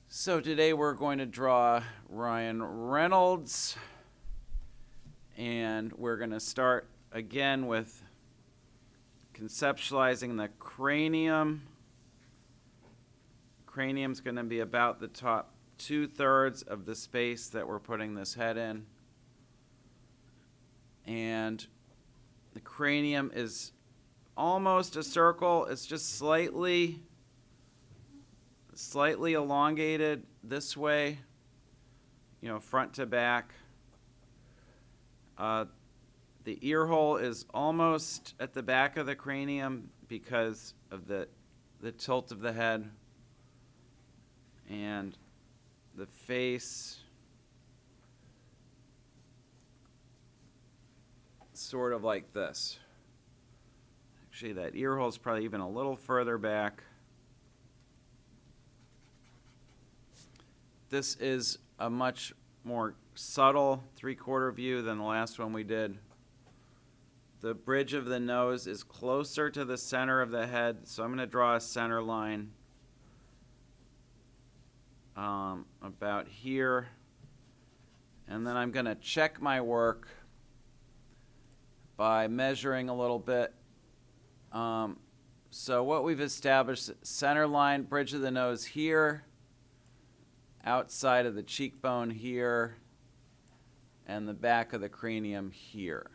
So today we're going to draw Ryan Reynolds, and we're going to start again with conceptualizing the cranium. Cranium's going to be about the top 2/3 of the space that we're putting this head in. And the cranium is almost a circle. It's just slightly elongated this way, front to back. The ear hole is almost at the back of the cranium because of the tilt of the head. And the face sort of like this. Actually, that ear hole is probably even a little further back. This is a much more subtle 3/4 view than the last one we did. The bridge of the nose is closer to the center of the head, so I'm going to draw a center line about here. And then I'm going to check my work by measuring a little bit. So what we've established, center line, bridge of the nose here, outside of the cheekbone here, and the back of the cranium here.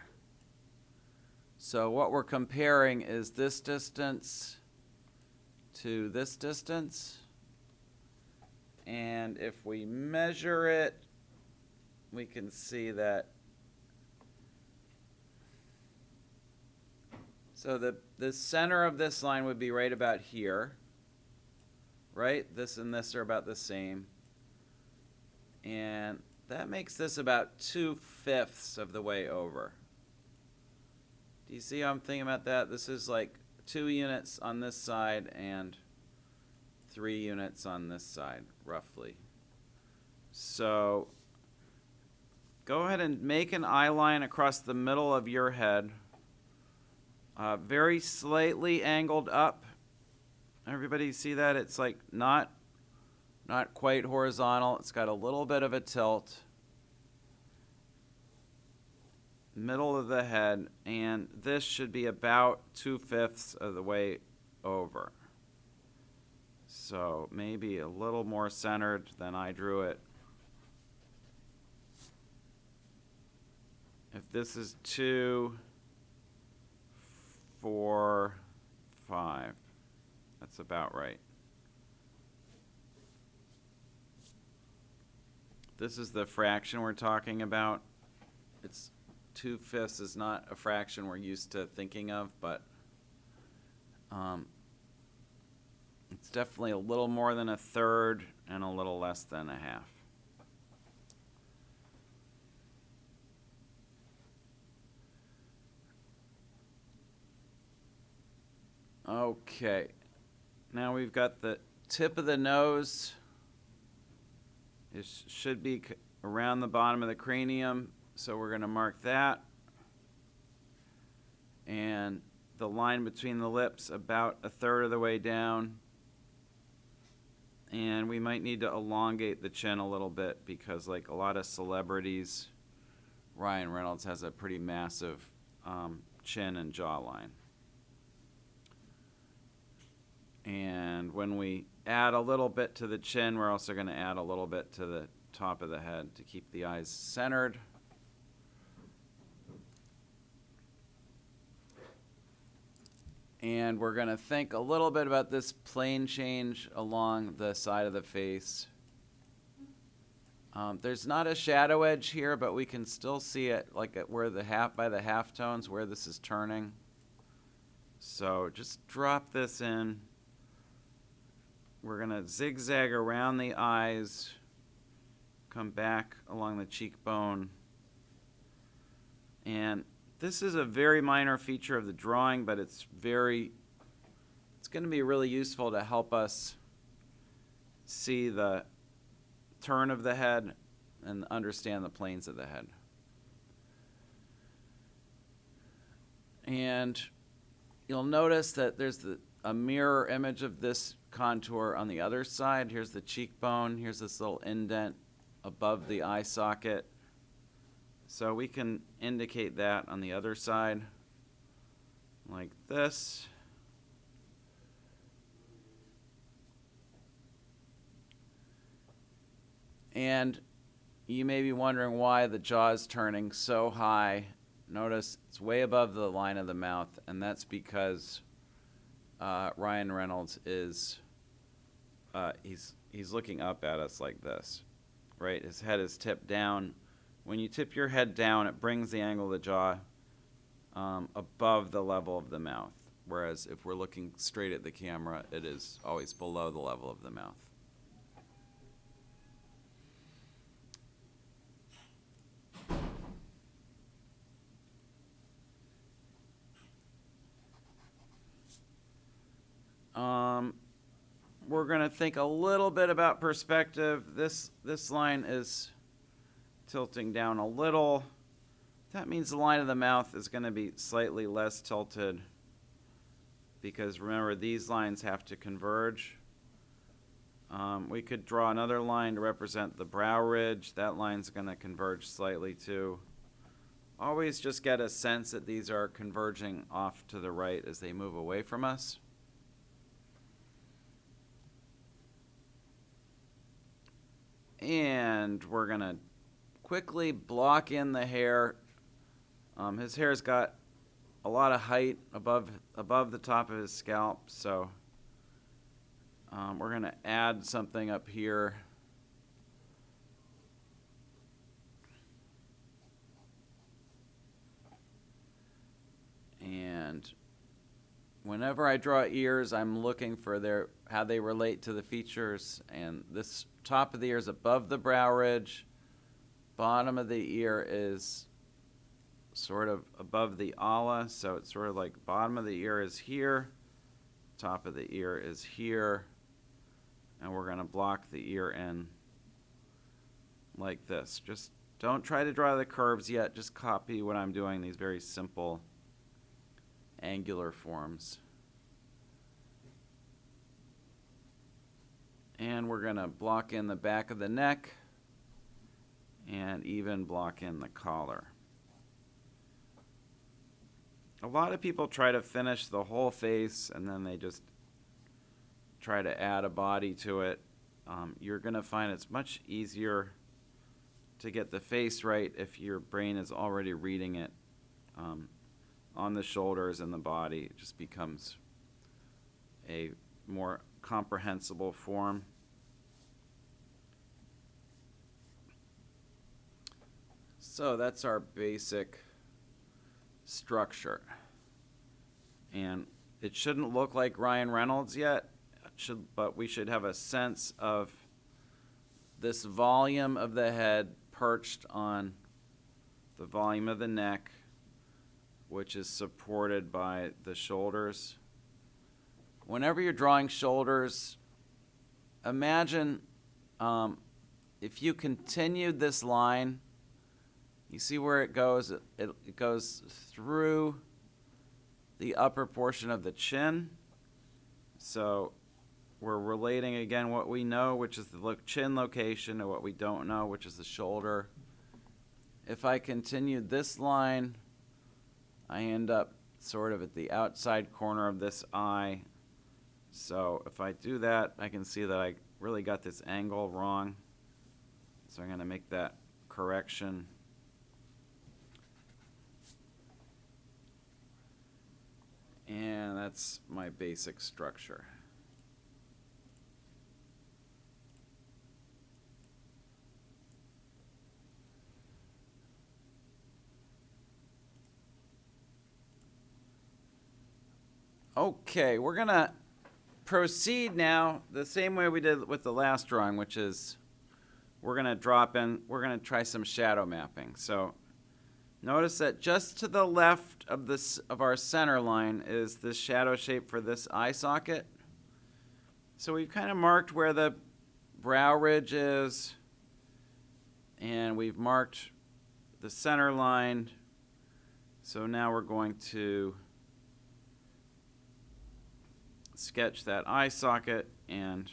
So what we're comparing is this distance to this distance. And if we measure it, we can see that. So the center of this line would be right about here, right? This and this are about the same. And that makes this about 2/5 of the way over. Do you see how I'm thinking about that? This is like 2 units on this side and 3 units on this side, roughly. So go ahead and make an eye line across the middle of your head, very slightly angled up. Everybody see that? It's like not quite horizontal. It's got a little bit of a tilt. Middle of the head, and this should be about 2/5 of the way over. So maybe a little more centered than I drew it. If this is 2, 4, 5, that's about right. This is the fraction we're talking about. It's 2/5 is not a fraction we're used to thinking of, but it's definitely a little more than 1/3 and a little less than 1/2. Okay, now we've got the tip of the nose. It should be around the bottom of the cranium, so we're going to mark that. And the line between the lips about 1/3 of the way down. And we might need to elongate the chin a little bit because, like a lot of celebrities, Ryan Reynolds has a pretty massive chin and jawline. And when we add a little bit to the chin, we're also going to add a little bit to the top of the head to keep the eyes centered. And we're going to think a little bit about this plane change along the side of the face. There's not a shadow edge here, but we can still see it like at where by the half tones where this is turning. So just drop this in. We're going to zigzag around the eyes, come back along the cheekbone. And this is a very minor feature of the drawing, but it's going to be really useful to help us see the turn of the head and understand the planes of the head. And you'll notice that there's a mirror image of this contour on the other side. Here's the cheekbone. Here's this little indent above the eye socket. So we can indicate that on the other side like this. And you may be wondering why the jaw is turning so high. Notice it's way above the line of the mouth, and that's because Ryan Reynolds is he's looking up at us like this, right? His head is tipped down. When you tip your head down, it brings the angle of the jaw above the level of the mouth, whereas if we're looking straight at the camera, it is always below the level of the mouth. We're going to think a little bit about perspective. This line is tilting down a little. That means the line of the mouth is going to be slightly less tilted because remember, these lines have to converge. We could draw another line to represent the brow ridge. That line's going to converge slightly too. Always just get a sense that these are converging off to the right as they move away from us. And we're going to quickly block in the hair. His hair's got a lot of height above the top of his scalp, so we're going to add something up here. And whenever I draw ears, I'm looking for how they relate to the features, and this top of the ear is above the brow ridge. Bottom of the ear is sort of above the ala, so it's sort of like bottom of the ear is here, top of the ear is here, and we're going to block the ear in like this. Just don't try to draw the curves yet, just copy what I'm doing, these very simple angular forms. And we're going to block in the back of the neck and even block in the collar. A lot of people try to finish the whole face and then they just try to add a body to it. You're going to find it's much easier to get the face right if your brain is already reading it on the shoulders and the body. It just becomes a more comprehensible form. So that's our basic structure. And it shouldn't look like Ryan Reynolds yet, but we should have a sense of this volume of the head perched on the volume of the neck, which is supported by the shoulders. Whenever you're drawing shoulders, imagine if you continued this line, you see where it goes? It goes through the upper portion of the chin. So we're relating again what we know, which is the chin location, and what we don't know, which is the shoulder. If I continued this line, I end up sort of at the outside corner of this eye. So if I do that, I can see that I really got this angle wrong. So I'm going to make that correction. And that's my basic structure. Okay, we're going to proceed now the same way we did with the last drawing, which is we're going to try some shadow mapping. So notice that just to the left of our center line is this shadow shape for this eye socket. So we've kind of marked where the brow ridge is, and we've marked the center line. So now we're going to sketch that eye socket, and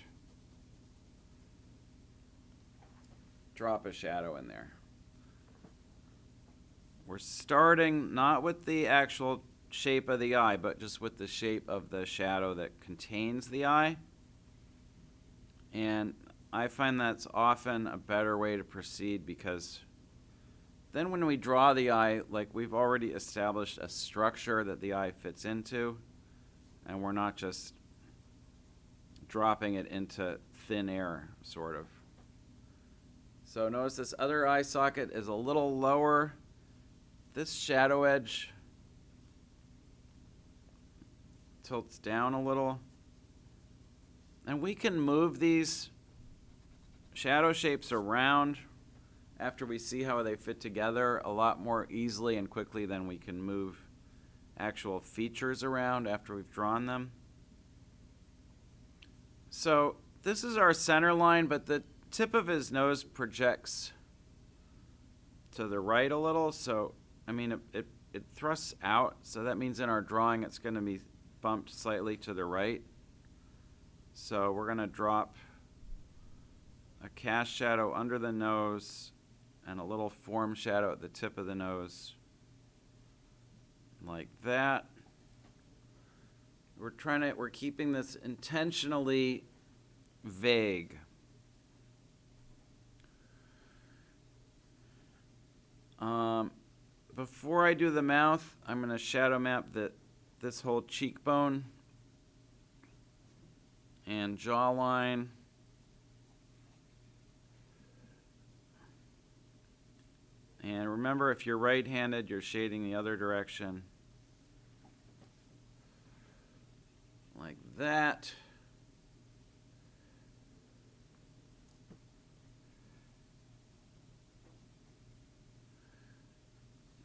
drop a shadow in there. We're starting not with the actual shape of the eye, but just with the shape of the shadow that contains the eye. And I find that's often a better way to proceed, because then when we draw the eye, like, we've already established a structure that the eye fits into, and we're not just dropping it into thin air, sort of. So notice this other eye socket is a little lower. This shadow edge tilts down a little. And we can move these shadow shapes around after we see how they fit together a lot more easily and quickly than we can move actual features around after we've drawn them. So this is our center line, but the tip of his nose projects to the right a little. So, I mean, it thrusts out. So that means in our drawing it's going to be bumped slightly to the right. So we're going to drop a cast shadow under the nose and a little form shadow at the tip of the nose, like that. We're keeping this intentionally vague. Before I do the mouth, I'm going to shadow map this whole cheekbone and jawline. And remember, if you're right-handed, you're shading the other direction, like that.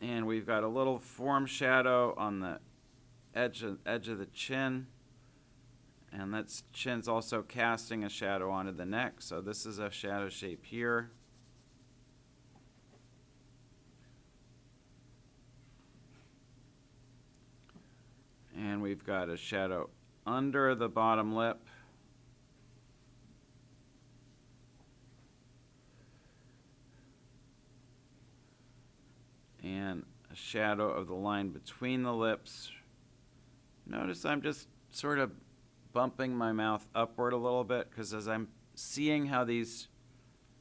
And we've got a little form shadow on the edge of the chin. And that chin's also casting a shadow onto the neck. So this is a shadow shape here. And we've got a shadow under the bottom lip. And a shadow of the line between the lips. Notice I'm just sort of bumping my mouth upward a little bit, because as I'm seeing how these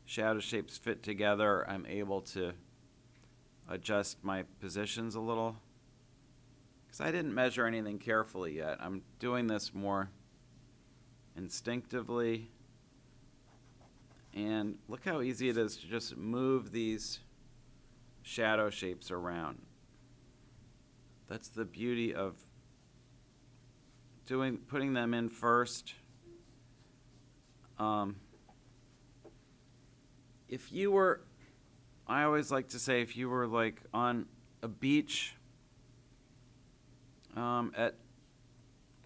shadow shapes fit together, I'm able to adjust my positions a little. Because I didn't measure anything carefully yet. I'm doing this more instinctively. And look how easy it is to just move these shadow shapes around. That's the beauty of putting them in first. I always like to say, if you were like on a beach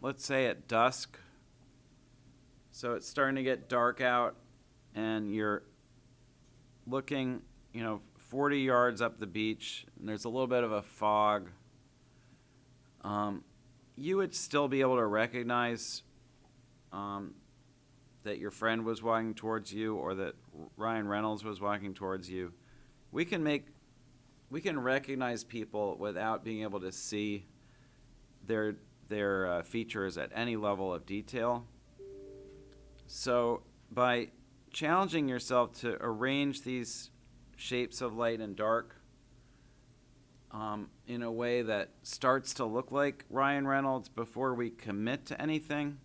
let's say at dusk, so it's starting to get dark out, and you're looking, 40 yards up the beach, and there's a little bit of a fog, you would still be able to recognize that your friend was walking towards you, or that Ryan Reynolds was walking towards you. We can recognize people without being able to see their features at any level of detail. So by challenging yourself to arrange these shapes of light and dark in a way that starts to look like Ryan Reynolds before we commit to anything,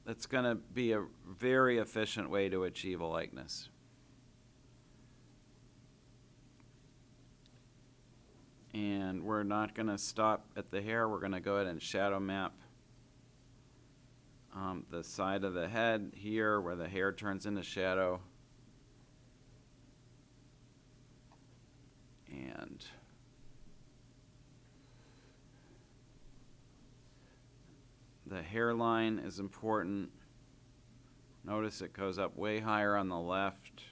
that's going to be a very efficient way to achieve a likeness. And we're not going to stop at the hair. We're going to go ahead and shadow map the side of the head here where the hair turns into shadow. And the hairline is important. Notice it goes up way higher on the left.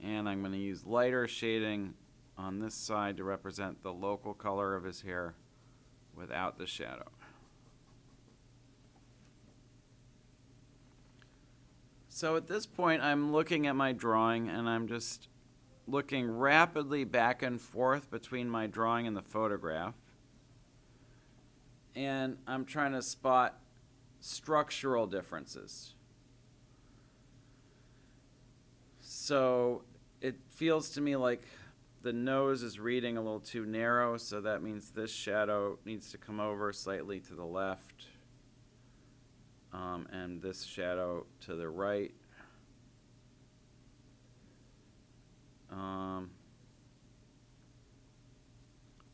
And I'm going to use lighter shading on this side to represent the local color of his hair without the shadow. So at this point, I'm looking at my drawing, and I'm just looking rapidly back and forth between my drawing and the photograph. And I'm trying to spot structural differences. So it feels to me like the nose is reading a little too narrow, so that means this shadow needs to come over slightly to the left, and this shadow to the right.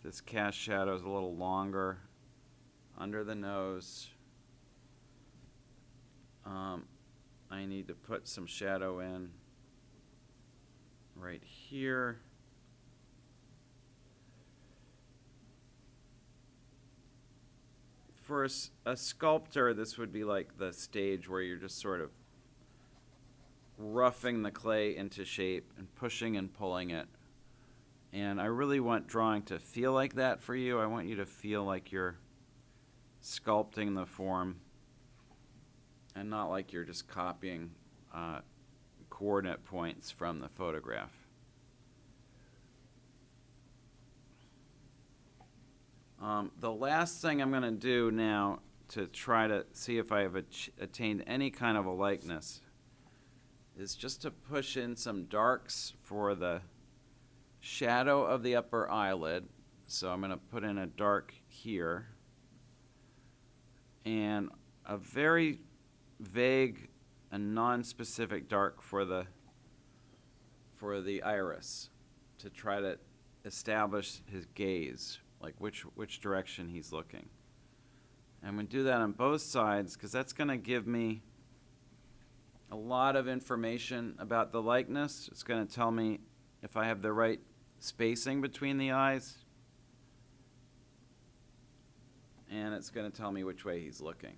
This cast shadow is a little longer under the nose. I need to put some shadow in right here. For a sculptor, this would be like the stage where you're just sort of roughing the clay into shape and pushing and pulling it. And I really want drawing to feel like that for you. I want you to feel like you're sculpting the form and not like you're just copying coordinate points from the photograph. The last thing I'm going to do now to try to see if I have attained any kind of a likeness is just to push in some darks for the shadow of the upper eyelid. So I'm going to put in a dark here and a very vague and non-specific dark for the iris to try to establish his gaze, like which direction he's looking. I'm going to do that on both sides because that's going to give me a lot of information about the likeness. It's going to tell me if I have the right spacing between the eyes, and it's going to tell me which way he's looking.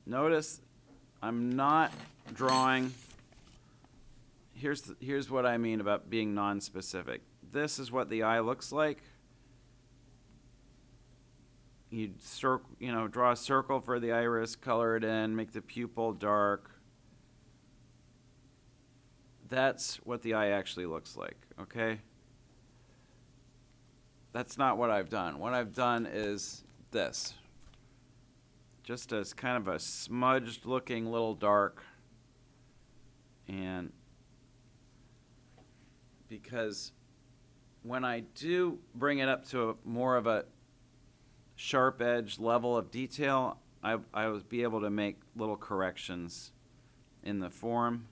Notice I'm not drawing. Here's what I mean about being non-specific. This is what the eye looks like. You draw a circle for the iris, color it in, make the pupil dark. That's what the eye actually looks like, okay? That's not what I've done. What I've done is this. Just as kind of a smudged looking little dark. And because when I do bring it up to more of a sharp edge level of detail, I will be able to make little corrections in the form.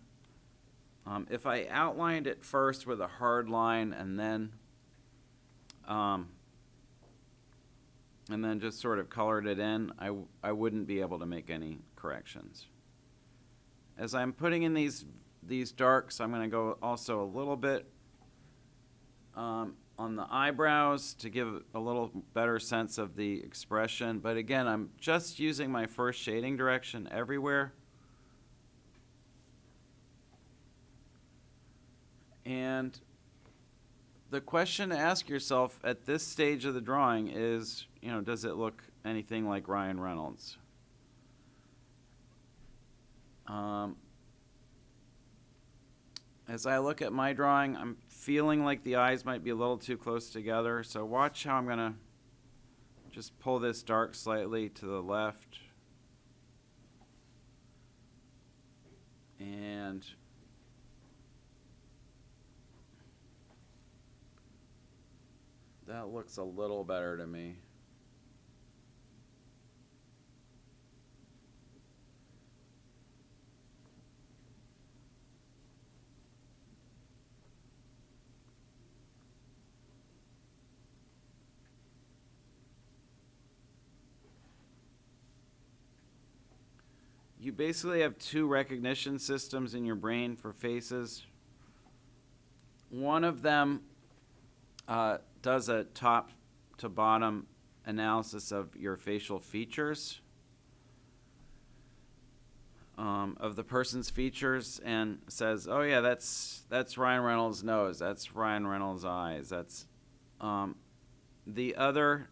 If I outlined it first with a hard line and then just sort of colored it in, I wouldn't be able to make any corrections. As I'm putting in these darks, I'm going to go also a little bit on the eyebrows to give a little better sense of the expression. But again, I'm just using my first shading direction everywhere. And the question to ask yourself at this stage of the drawing is, does it look anything like Ryan Reynolds? As I look at my drawing, I'm feeling like the eyes might be a little too close together. So watch how I'm going to just pull this dark slightly to the left. And that looks a little better to me. You basically have two recognition systems in your brain for faces. One of them does a top to bottom analysis of your facial features. of the person's features and says, oh yeah, that's Ryan Reynolds' nose, that's Ryan Reynolds' eyes, that's the other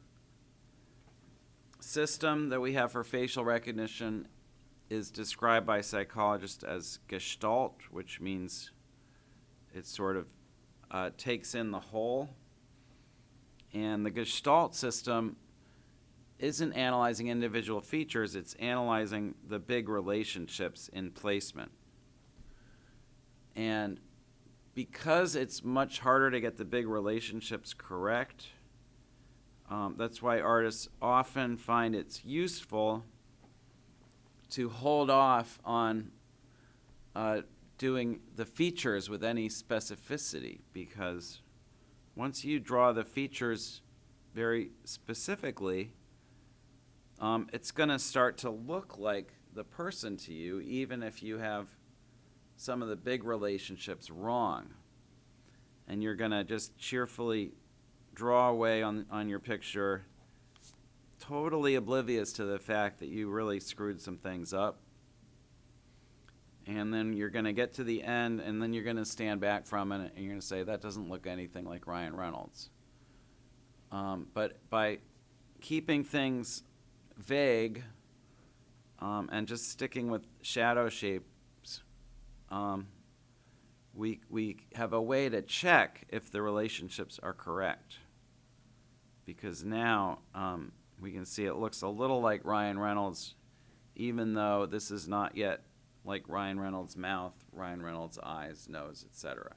system that we have for facial recognition is described by psychologists as Gestalt, which means it sort of takes in the whole. And the Gestalt system isn't analyzing individual features, it's analyzing the big relationships in placement. And because it's much harder to get the big relationships correct, that's why artists often find it's useful to hold off on doing the features with any specificity, because once you draw the features very specifically, it's going to start to look like the person to you, even if you have some of the big relationships wrong. And you're going to just cheerfully draw away on your picture, totally oblivious to the fact that you really screwed some things up. And then you're going to get to the end, and then you're going to stand back from it, and you're going to say, that doesn't look anything like Ryan Reynolds. But by keeping things vague and just sticking with shadow shapes, we have a way to check if the relationships are correct. Because now we can see it looks a little like Ryan Reynolds, even though this is not yet like Ryan Reynolds' mouth, Ryan Reynolds' eyes, nose, etc.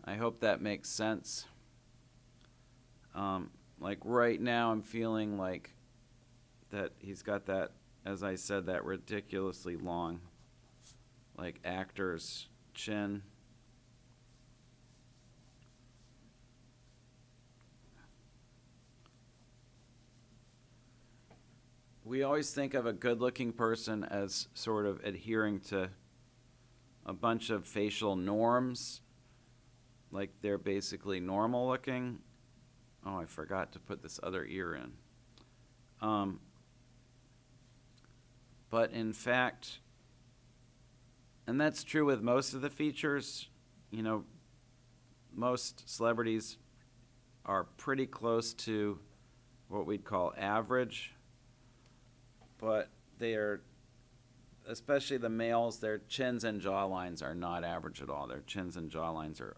I hope that makes sense. Like right now I'm feeling like that he's got that, as I said, that ridiculously long, like actor's chin. We always think of a good-looking person as sort of adhering to a bunch of facial norms, like they're basically normal looking. Oh, I forgot to put this other ear in. But in fact, and that's true with most of the features, you know, most celebrities are pretty close to what we'd call average. But they are, especially the males, their chins and jawlines are not average at all. Their chins and jawlines are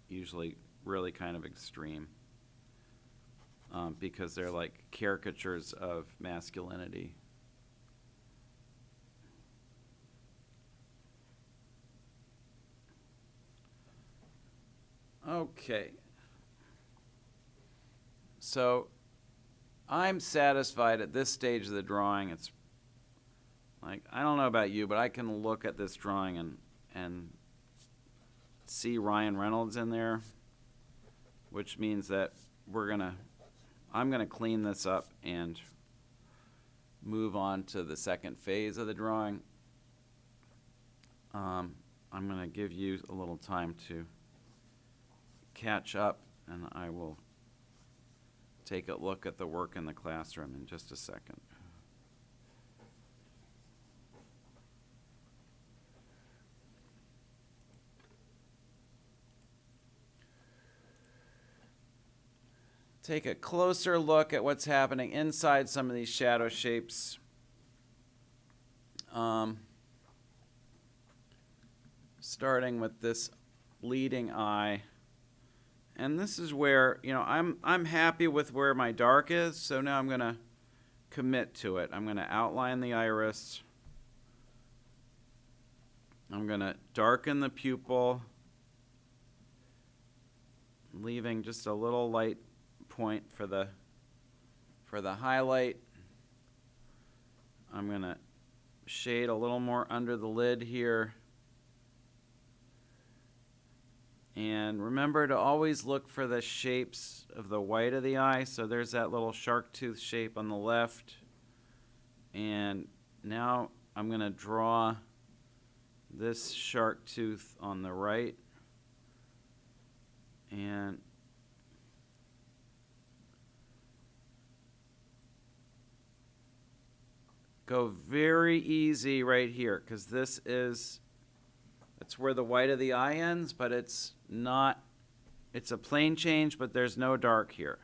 usually really kind of extreme because they're like caricatures of masculinity. Okay. So I'm satisfied at this stage of the drawing. It's like, I don't know about you, but I can look at this drawing and see Ryan Reynolds in there, which means that I'm gonna clean this up and move on to the second phase of the drawing. I'm gonna give you a little time to catch up, and I will take a look at the work in the classroom in just a second. Take a closer look at what's happening inside some of these shadow shapes. Starting with this leading eye. And this is where, you know, I'm happy with where my dark is, so now I'm going to commit to it. I'm going to outline the iris. I'm going to darken the pupil, leaving just a little light point for the highlight. I'm going to shade a little more under the lid here. And remember to always look for the shapes of the white of the eye. So there's that little shark tooth shape on the left. And now I'm going to draw this shark tooth on the right. And go very easy right here, because that's where the white of the eye ends, but it's a plane change, but there's no dark here.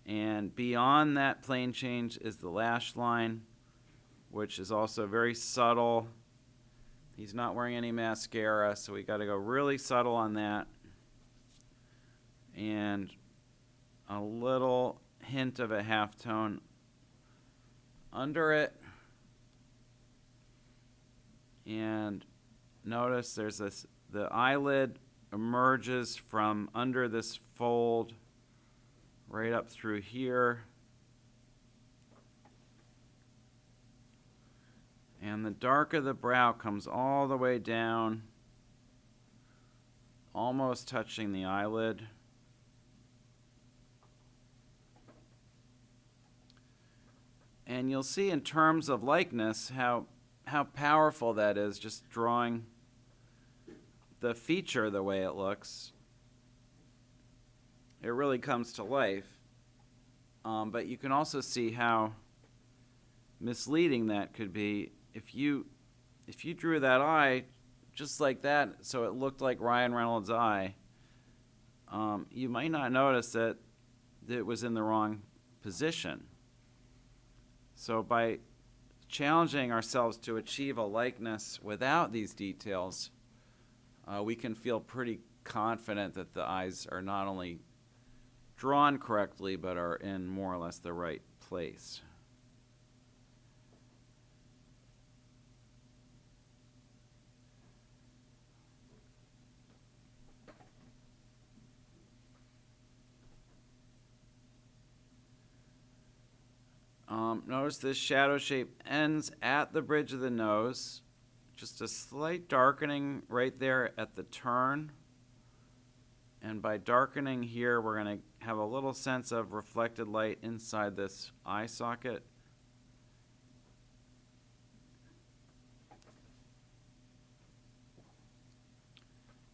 And beyond that plane change is the lash line, which is also very subtle. He's not wearing any mascara, so we got to go really subtle on that. And a little hint of a halftone under it. And notice the eyelid emerges from under this fold right up through here. And the dark of the brow comes all the way down, almost touching the eyelid. And you'll see in terms of likeness how powerful that is, just drawing the feature the way it looks. It really comes to life. But you can also see how misleading that could be if you drew that eye just like that, so it looked like Ryan Reynolds' eye. You might not notice that it was in the wrong position. So by challenging ourselves to achieve a likeness without these details, we can feel pretty confident that the eyes are not only drawn correctly, but are in more or less the right place. Notice this shadow shape ends at the bridge of the nose. Just a slight darkening right there at the turn. And by darkening here, we're going to have a little sense of reflected light inside this eye socket.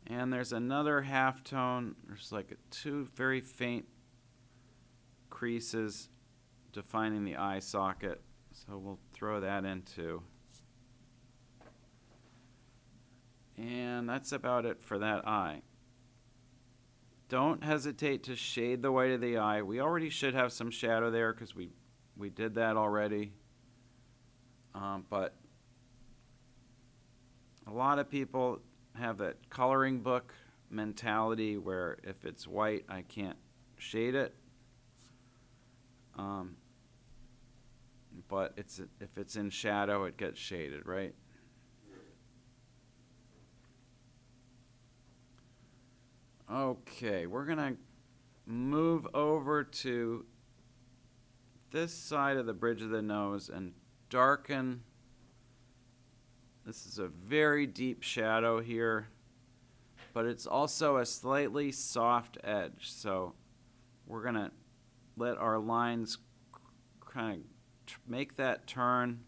And there's another halftone. There's like two very faint creases defining the eye socket. So we'll throw that in too. And that's about it for that eye. Don't hesitate to shade the white of the eye. We already should have some shadow there because we did that already. But a lot of people have that coloring book mentality where if it's white, I can't shade it. But if it's in shadow, it gets shaded, right? Okay, we're going to move over to this side of the bridge of the nose and darken. This is a very deep shadow here, but it's also a slightly soft edge. So we're going to let our lines kind of make that turn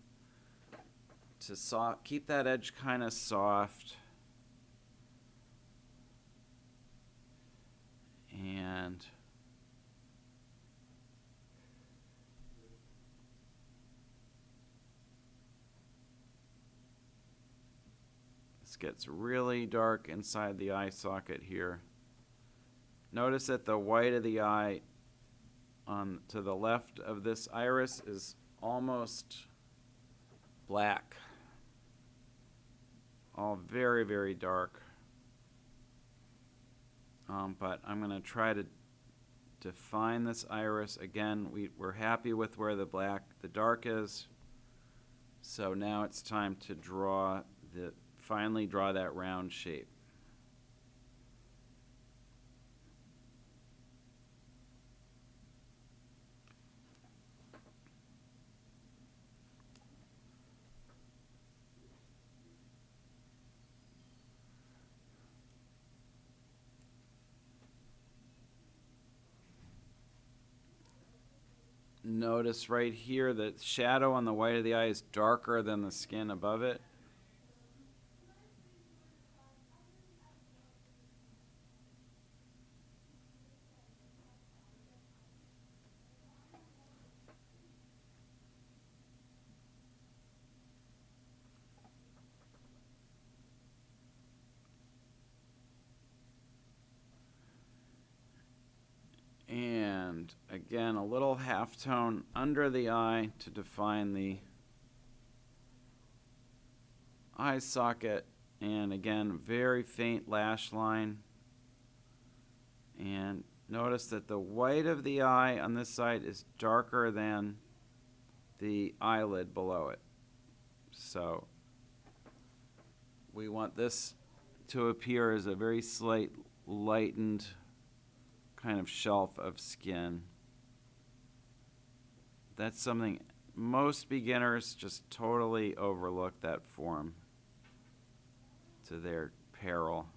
to keep that edge kind of soft. And this gets really dark inside the eye socket here. Notice that the white of the eye to the left of this iris is almost black. All very, very dark. But I'm going to try to define this iris. Again, we're happy with where the dark is. So now it's time to finally draw that round shape. Notice right here the shadow on the white of the eye is darker than the skin above it. Again, a little halftone under the eye to define the eye socket, and again, very faint lash line. And notice that the white of the eye on this side is darker than the eyelid below it. So we want this to appear as a very slight lightened kind of shelf of skin. That's something most beginners just totally overlook, that form, to their peril.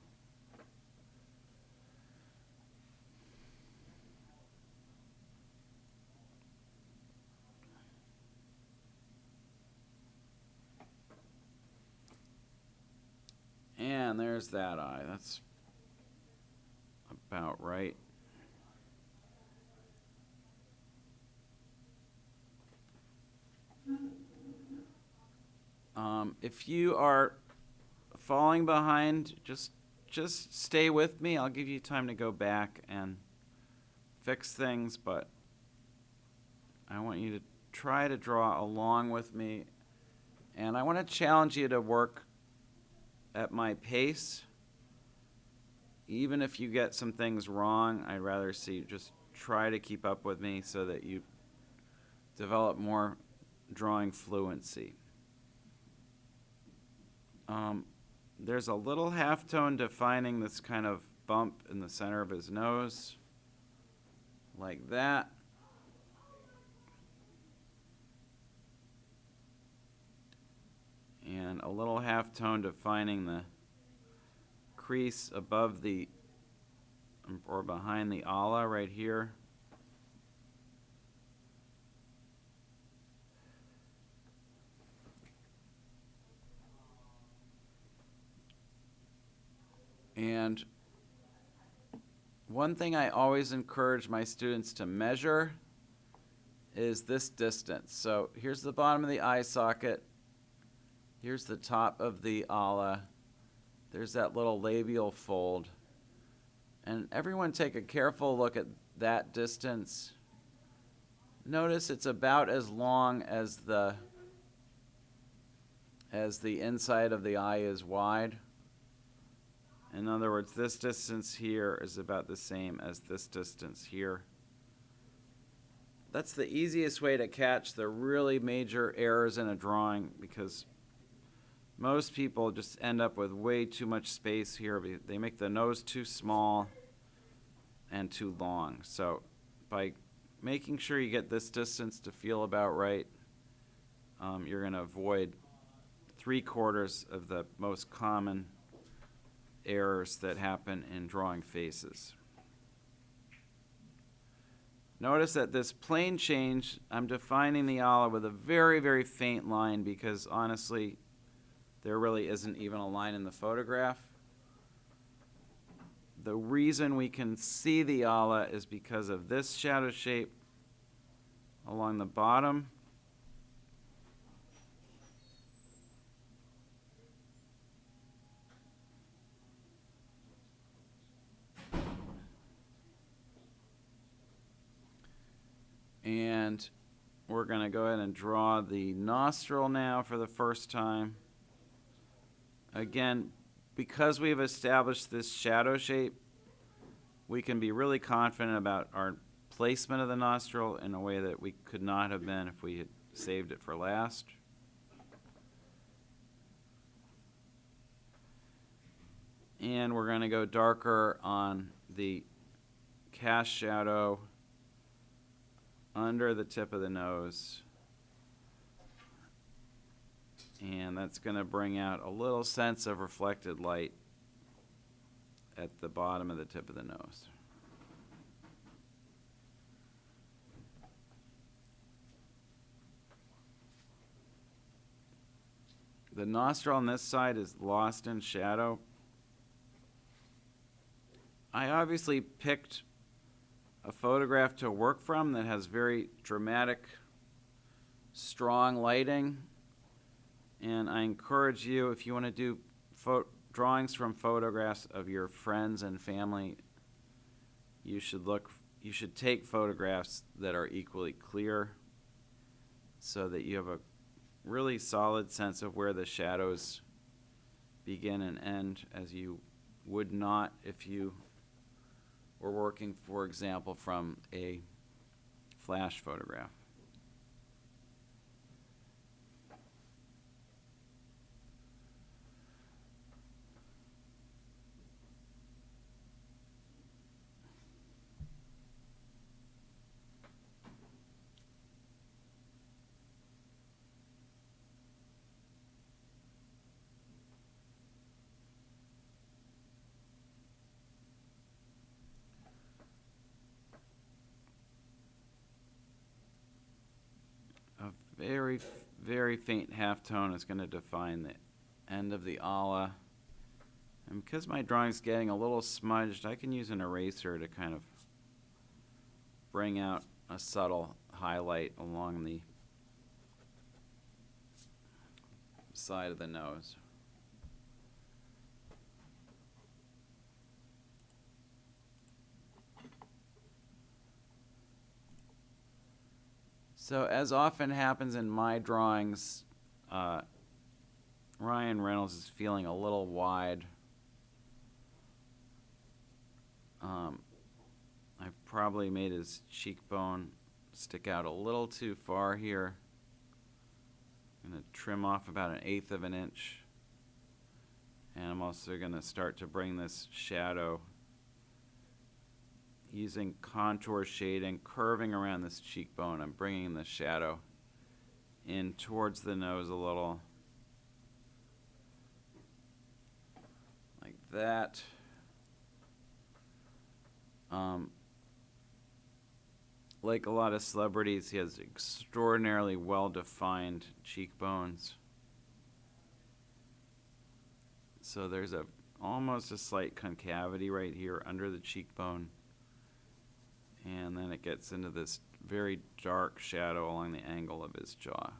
And there's that eye. That's about right. If you are falling behind, just stay with me. I'll give you time to go back and fix things, but I want you to try to draw along with me, and I want to challenge you to work at my pace. Even if you get some things wrong, I'd rather see you just try to keep up with me so that you develop more drawing fluency. There's a little halftone defining this kind of bump in the center of his nose, like that. And a little halftone defining the crease above the, or behind the ala right here. And one thing I always encourage my students to measure is this distance. So here's the bottom of the eye socket. Here's the top of the ala. There's that little labial fold. And everyone take a careful look at that distance. Notice it's about as long as the inside of the eye is wide. In other words, this distance here is about the same as this distance here. That's the easiest way to catch the really major errors in a drawing, because most people just end up with way too much space here. They make the nose too small and too long. So by making sure you get this distance to feel about right, you're going to avoid 3/4 of the most common errors that happen in drawing faces. Notice that this plane change, I'm defining the ala with a very, very faint line, because honestly, there really isn't even a line in the photograph. The reason we can see the ala is because of this shadow shape along the bottom. And we're going to go ahead and draw the nostril now for the first time. Again, because we've established this shadow shape, we can be really confident about our placement of the nostril in a way that we could not have been if we had saved it for last. And we're going to go darker on the cast shadow under the tip of the nose. And that's going to bring out a little sense of reflected light at the bottom of the tip of the nose. The nostril on this side is lost in shadow. I obviously picked a photograph to work from that has very dramatic, strong lighting. And I encourage you, if you want to do drawings from photographs of your friends and family, you should look you should take photographs that are equally clear so that you have a really solid sense of where the shadows begin and end, as you would not if you were working, for example, from a flash photograph. Very, very faint halftone is going to define the end of the ala. And because my drawing's getting a little smudged, I can use an eraser to kind of bring out a subtle highlight along the side of the nose. So as often happens in my drawings, Ryan Reynolds is feeling a little wide. I've probably made his cheekbone stick out a little too far here. I'm going to trim off about 1/8 of an inch. And I'm also going to start to bring this shadow using contour shading, curving around this cheekbone. I'm bringing the shadow in towards the nose a little, like that. Like a lot of celebrities, he has extraordinarily well-defined cheekbones. So there's almost a slight concavity right here under the cheekbone. And then it gets into this very dark shadow along the angle of his jaw.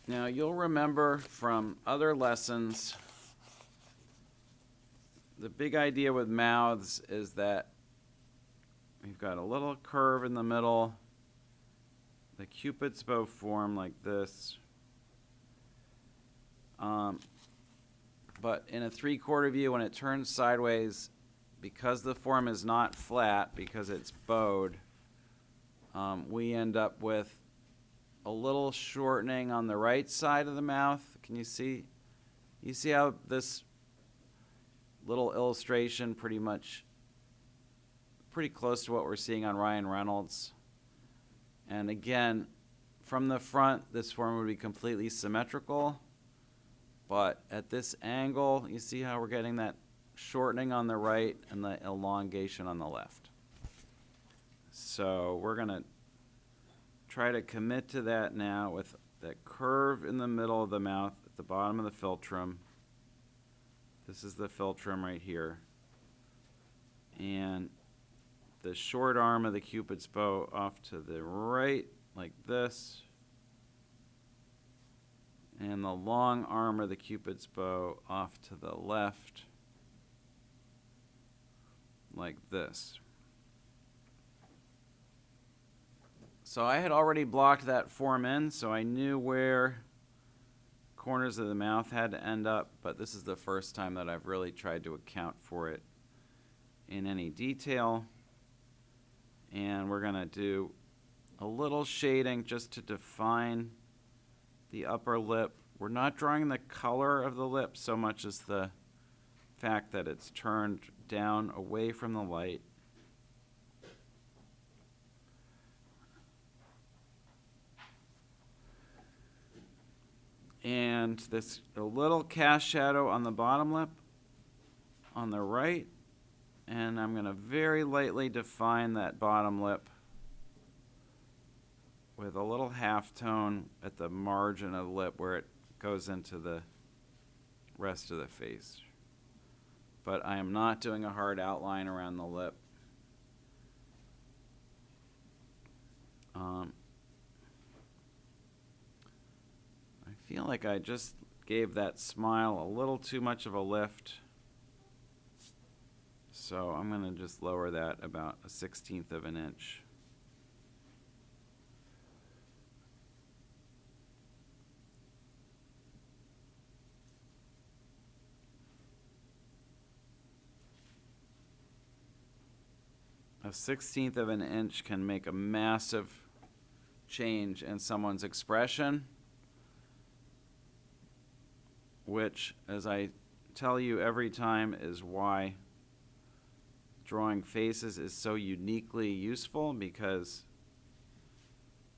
Now you'll remember from other lessons, the big idea with mouths is that we've got a little curve in the middle, the Cupid's bow form like this. But in a 3/4 view, when it turns sideways, because the form is not flat, because it's bowed, we end up with a little shortening on the right side of the mouth. Can you see? You see how this little illustration pretty close to what we're seeing on Ryan Reynolds. And again, from the front, this form would be completely symmetrical. But at this angle, you see how we're getting that shortening on the right and the elongation on the left. So we're going to try to commit to that now with that curve in the middle of the mouth at the bottom of the philtrum. This is the philtrum right here. And the short arm of the Cupid's bow off to the right, like this. And the long arm of the Cupid's bow off to the left, like this. So I had already blocked that form in, so I knew where corners of the mouth had to end up, but this is the first time that I've really tried to account for it in any detail. And we're going to do a little shading just to define the upper lip. We're not drawing the color of the lip so much as the fact that it's turned down away from the light. And this a little cast shadow on the bottom lip on the right. And I'm going to very lightly define that bottom lip with a little halftone at the margin of the lip where it goes into the rest of the face. But I am not doing a hard outline around the lip. I feel like I just gave that smile a little too much of a lift. So I'm going to just lower that about 1/16 of an inch. A 1/16 of an inch can make a massive change in someone's expression, which, as I tell you every time, is why drawing faces is so uniquely useful, because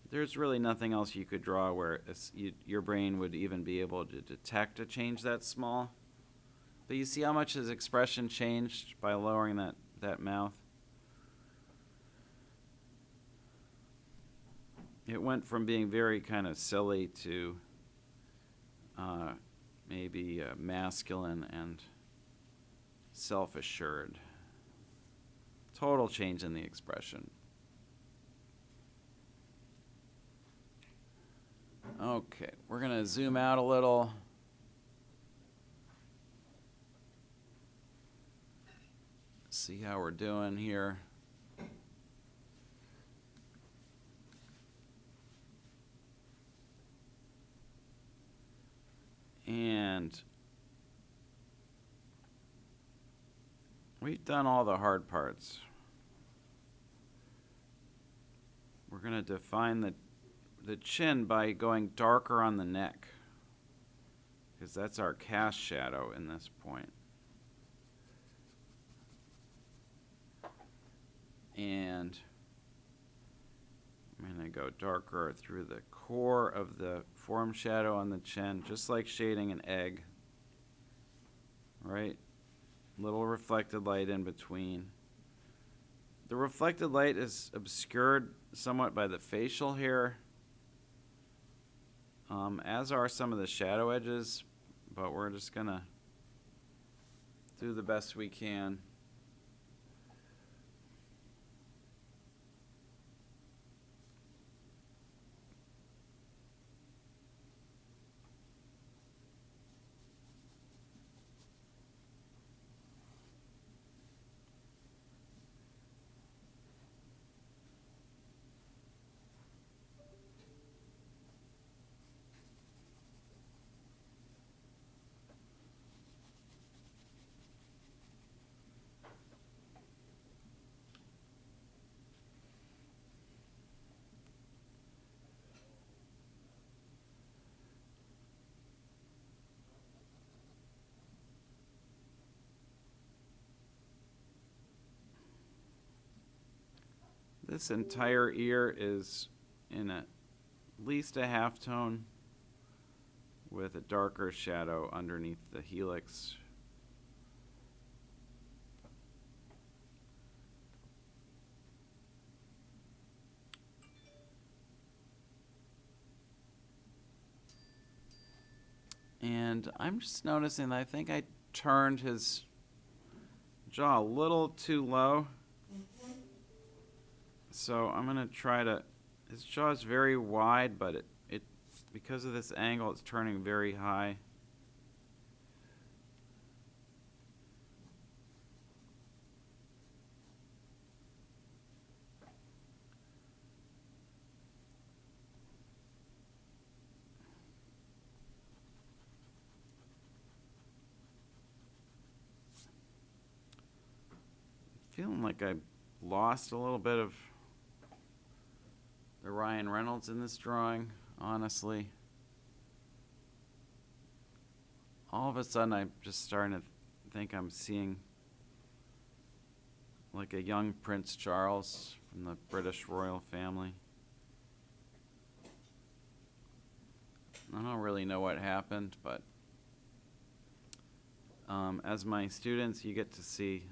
there's really nothing else you could draw where your brain would even be able to detect a change that small. But you see how much his expression changed by lowering that mouth? It went from being very kind of silly to maybe masculine and self-assured. Total change in the expression. Okay, we're going to zoom out a little. See how we're doing here. And we've done all the hard parts. We're going to define the chin by going darker on the neck, because that's our cast shadow in this point. And I'm going to go darker through the core of the form shadow on the chin, just like shading an egg. Right? Little reflected light in between. The reflected light is obscured somewhat by the facial hair, as are some of the shadow edges, but we're just going to do the best we can. This entire ear is in at least a halftone with a darker shadow underneath the helix. And I'm just noticing that I think I turned his jaw a little too low. So I'm going to try to, his jaw is very wide, but it because of this angle, it's turning very high. Feeling like I lost a little bit of the Ryan Reynolds in this drawing, honestly. All of a sudden, I'm just starting to think I'm seeing like a young Prince Charles from the British royal family. I don't really know what happened, but as my students, you get to see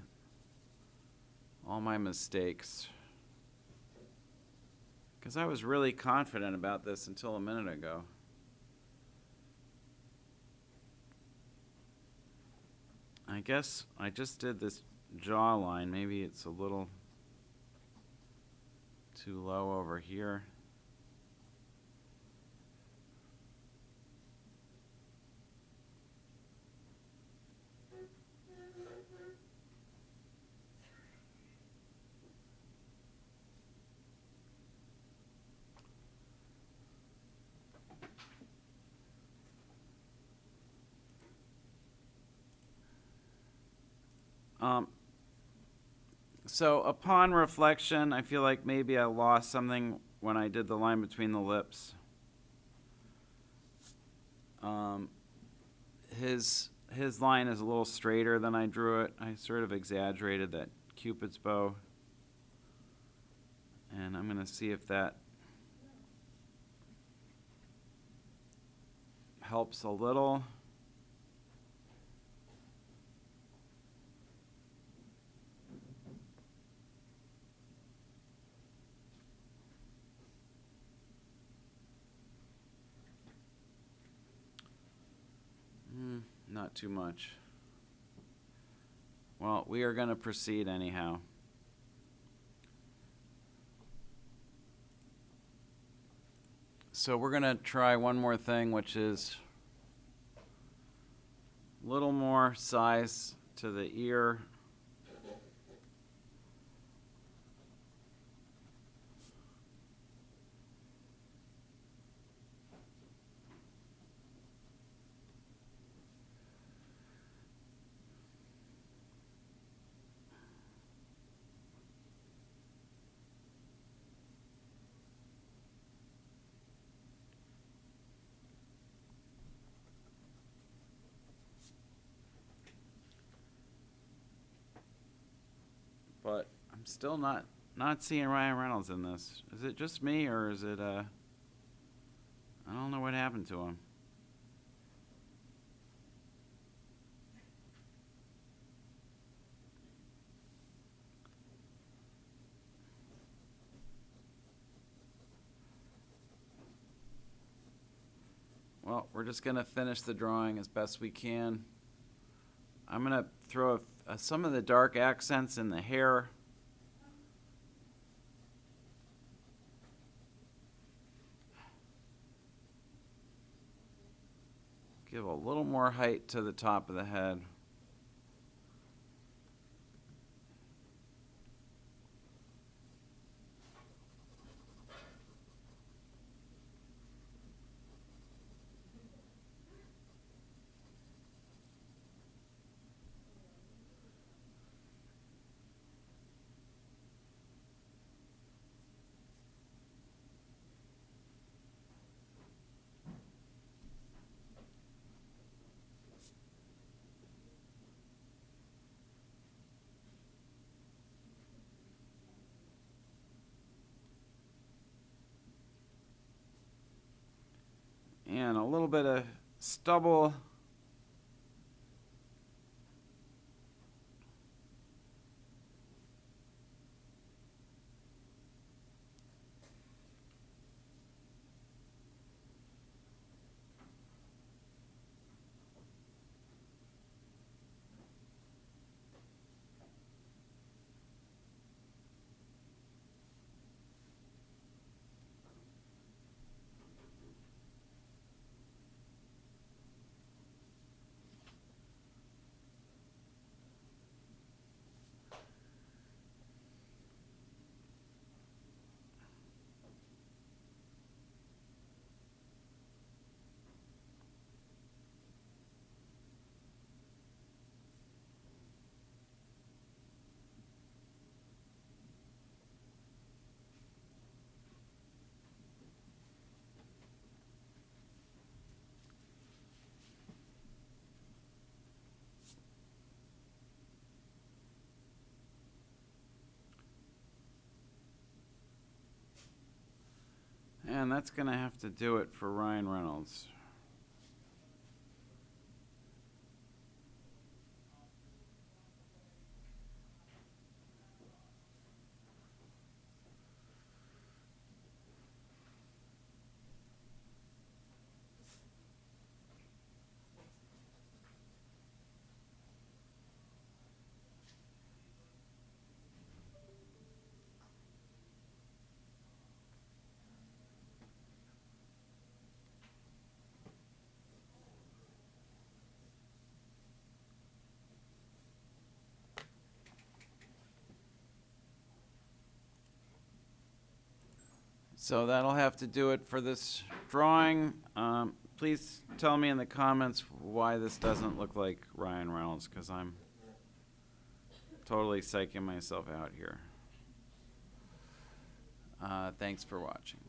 all my mistakes Because I was really confident about this until a minute ago. I guess I just did this jawline. Maybe it's a little too low over here. So upon reflection, I feel like maybe I lost something when I did the line between the lips. His line is a little straighter than I drew it. I sort of exaggerated that Cupid's bow. And I'm going to see if that helps a little. Not too much. Well, we are going to proceed anyhow. So we're going to try one more thing, which is a little more size to the ear. But I'm still not seeing Ryan Reynolds in this. Is it just me, or is it I don't know what happened to him. Well, we're just going to finish the drawing as best we can. I'm going to throw some of the dark accents in the hair. Give a little more height to the top of the head. And a little bit of stubble. And that's going to have to do it for Ryan Reynolds. So that'll have to do it for this drawing. Please tell me in the comments why this doesn't look like Ryan Reynolds, because I'm totally psyching myself out here. Thanks for watching.